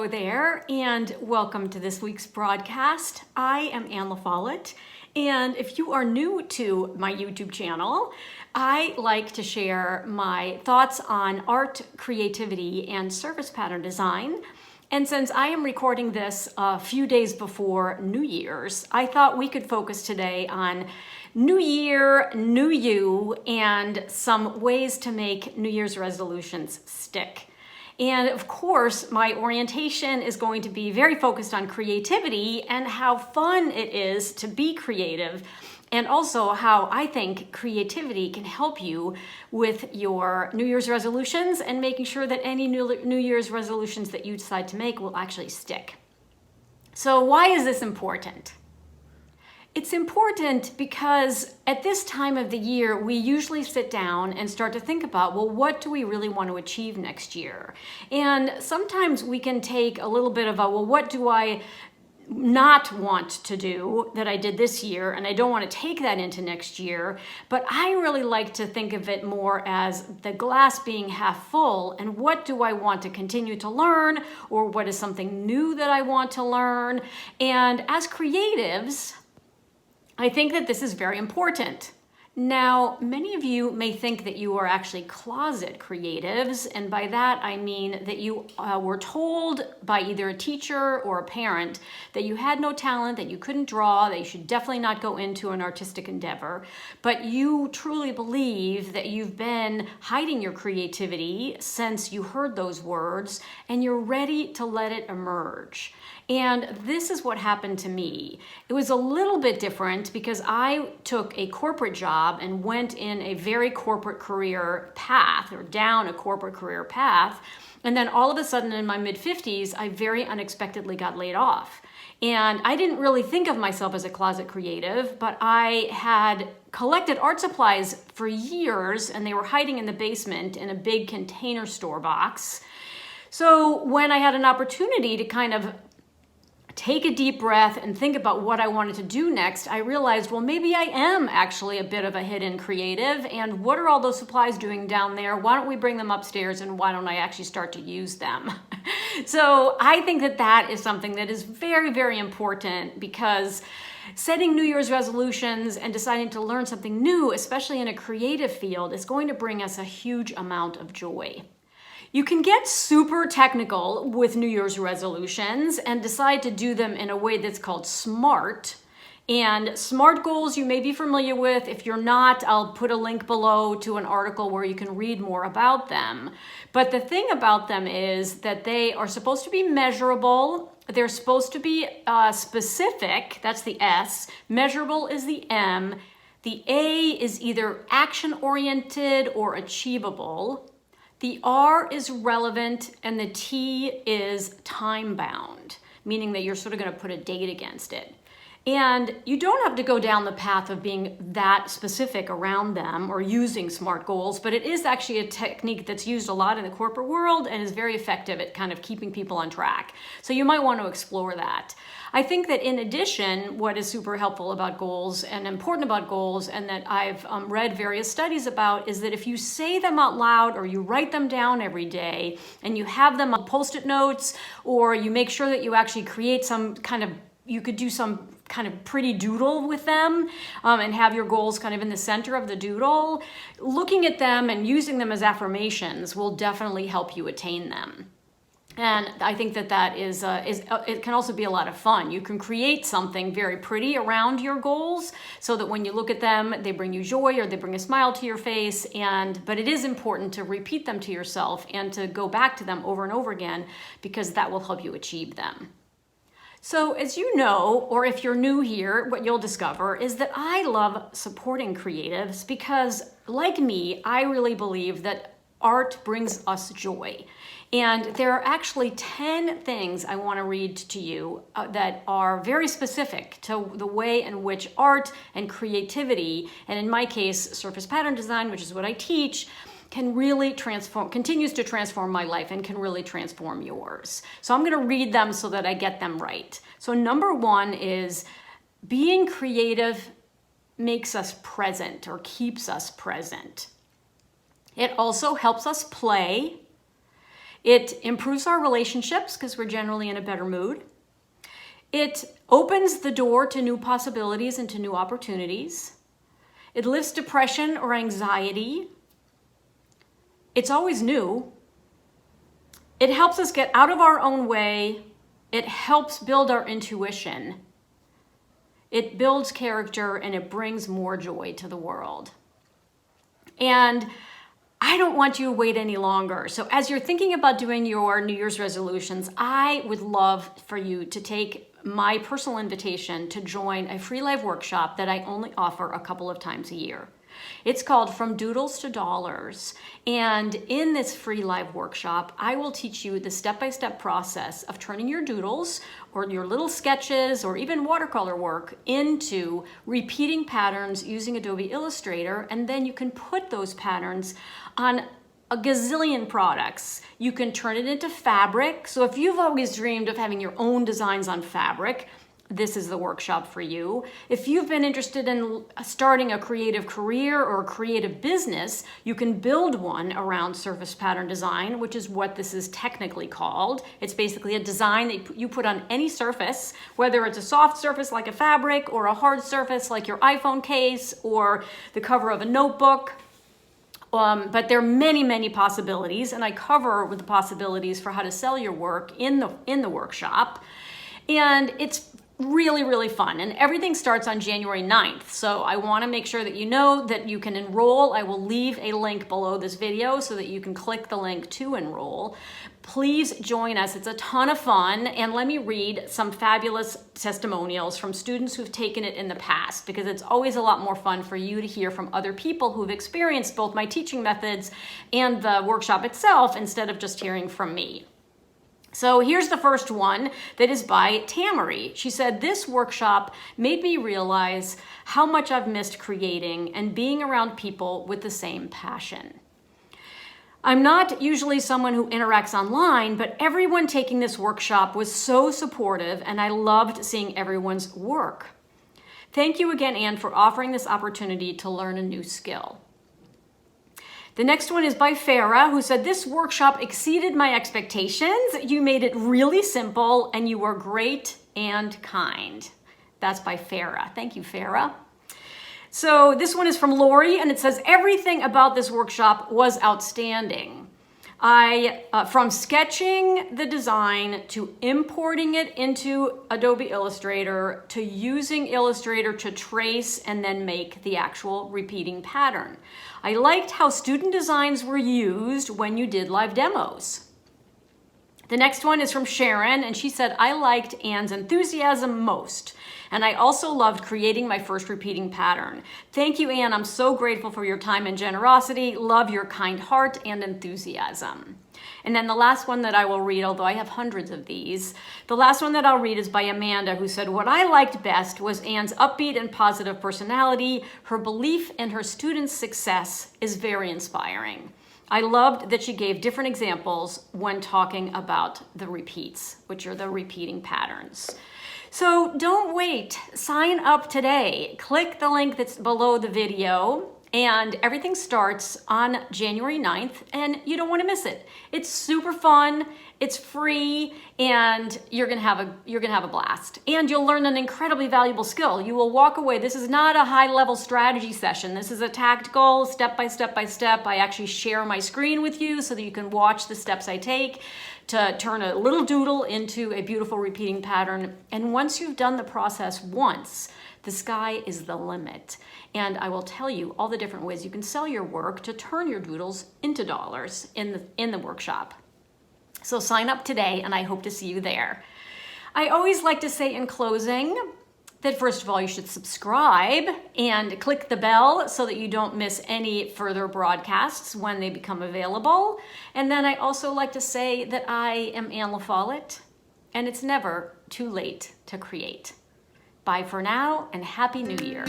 Hello there, and welcome to this week's broadcast. I am Anne LaFollette, and if you are new to my YouTube channel, I like to share my thoughts on art, creativity, and surface pattern design. And since I am recording this a few days before New Year's, I thought we could focus today on New Year, New You, and some ways to make New Year's resolutions stick. And of course, my orientation is going to be very focused on creativity and how fun it is to be creative, and also how I think creativity can help you with your New Year's resolutions and making sure that any New Year's resolutions that you decide to make will actually stick. So why is this important? It's important because at this time of the year, we usually sit down and start to think about, well, what do we really want to achieve next year? And sometimes we can take a little bit of a, well, what do I not want to do that I did this year, and I don't want to take that into next year. But I really like to think of it more as the glass being half full, and what do I want to continue to learn, or what is something new that I want to learn? And as creatives, I think that this is very important. Now, many of you may think that you are actually closet creatives, and by that I mean that you were told by either a teacher or a parent that you had no talent, that you couldn't draw, that you should definitely not go into an artistic endeavor, but you truly believe that you've been hiding your creativity since you heard those words, and you're ready to let it emerge. And this is what happened to me. It was a little bit different because I took a corporate job and went in a very corporate career path, or down a corporate career path. And then all of a sudden in my mid-50s, I very unexpectedly got laid off. And I didn't really think of myself as a closet creative, but I had collected art supplies for years, and they were hiding in the basement in a big container store box. So when I had an opportunity to kind of take a deep breath and think about what I wanted to do next, I realized, well, maybe I am actually a bit of a hidden creative, and what are all those supplies doing down there? Why don't we bring them upstairs, and why don't I actually start to use them? So I think that that is something that is very, very important, because setting New Year's resolutions and deciding to learn something new, especially in a creative field, is going to bring us a huge amount of joy. You can get super technical with New Year's resolutions and decide to do them in a way that's called SMART. And SMART goals you may be familiar with. If you're not, I'll put a link below to an article where you can read more about them. But the thing about them is that they are supposed to be measurable. They're supposed to be specific. That's the S. Measurable is the M. The A is either action-oriented or achievable. The R is relevant, and the T is time-bound, meaning that you're sort of going to put a date against it. And you don't have to go down the path of being that specific around them or using SMART goals, but it is actually a technique that's used a lot in the corporate world and is very effective at kind of keeping people on track. So you might want to explore that. I think that in addition, what is super helpful about goals and important about goals, and that I've read various studies about, is that if you say them out loud or you write them down every day and you have them on Post-it notes, or you make sure that you actually create some kind of, you could do some kind of pretty doodle with them and have your goals kind of in the center of the doodle, looking at them and using them as affirmations will definitely help you attain them. And I think that that is it can also be a lot of fun. You can create something very pretty around your goals so that when you look at them, they bring you joy or they bring a smile to your face. But it is important to repeat them to yourself and to go back to them over and over again, because that will help you achieve them. So as you know, or if you're new here, what you'll discover is that I love supporting creatives because, like me, I really believe that art brings us joy. And there are actually 10 things I want to read to you that are very specific to the way in which art and creativity, and in my case, surface pattern design, which is what I teach, can really continues to transform my life and can really transform yours. So I'm going to read them so that I get them right. So number one is being creative makes us present or keeps us present. It also helps us play. It improves our relationships because we're generally in a better mood. It opens the door to new possibilities and to new opportunities. It lifts depression or anxiety. It's always new. It helps us get out of our own way. It helps build our intuition. It builds character and it brings more joy to the world. And I don't want you to wait any longer. So as you're thinking about doing your New Year's resolutions, I would love for you to take my personal invitation to join a free live workshop that I only offer a couple of times a year. It's called From Doodles to Dollars. And in this free live workshop, I will teach you the step-by-step process of turning your doodles or your little sketches or even watercolor work into repeating patterns using Adobe Illustrator. And then you can put those patterns on a gazillion products. You can turn it into fabric. So if you've always dreamed of having your own designs on fabric, this is the workshop for you. If you've been interested in starting a creative career or a creative business, you can build one around surface pattern design, which is what this is technically called. It's basically a design that you put on any surface, whether it's a soft surface like a fabric or a hard surface like your iPhone case or the cover of a notebook. But there are many, many possibilities, and I cover the possibilities for how to sell your work in the workshop. And it's really, really fun. And everything starts on January 9th. So I want to make sure that you know that you can enroll. I will leave a link below this video so that you can click the link to enroll. Please join us. It's a ton of fun. And let me read some fabulous testimonials from students who've taken it in the past, because it's always a lot more fun for you to hear from other people who've experienced both my teaching methods and the workshop itself instead of just hearing from me. So here's the first one that is by Tamari. She said, "This workshop made me realize how much I've missed creating and being around people with the same passion. I'm not usually someone who interacts online, but everyone taking this workshop was so supportive and I loved seeing everyone's work. Thank you again, Anne, for offering this opportunity to learn a new skill." The next one is by Farah, who said, "This workshop exceeded my expectations. You made it really simple and you were great and kind." That's by Farah. Thank you, Farah. So this one is from Lori, and it says, "Everything about this workshop was outstanding. From sketching the design to importing it into Adobe Illustrator to using Illustrator to trace and then make the actual repeating pattern. I liked how student designs were used when you did live demos." The next one is from Sharon, and she said, "I liked Anne's enthusiasm most, and I also loved creating my first repeating pattern. Thank you, Anne. I'm so grateful for your time and generosity. Love your kind heart and enthusiasm." And then the last one that I will read, although I have hundreds of these, the last one that I'll read is by Amanda, who said, "What I liked best was Anne's upbeat and positive personality. Her belief in her students' success is very inspiring. I loved that she gave different examples when talking about the repeats, which are the repeating patterns." So don't wait, sign up today. Click the link that's below the video, and everything starts on January 9th, and you don't want to miss it. It's super fun, it's free, and you're gonna have a blast. And you'll learn an incredibly valuable skill. You will walk away. This is not a high-level strategy session. This is a tactical, step by step by step. I actually share my screen with you so that you can watch the steps I take to turn a little doodle into a beautiful repeating pattern. And once you've done the process once, the sky is the limit. And I will tell you all the different ways you can sell your work to turn your doodles into dollars in the workshop. So sign up today, and I hope to see you there. I always like to say in closing that first of all, you should subscribe and click the bell so that you don't miss any further broadcasts when they become available. And then I also like to say that I am Anne LaFollette, and it's never too late to create. Bye for now, and Happy New Year.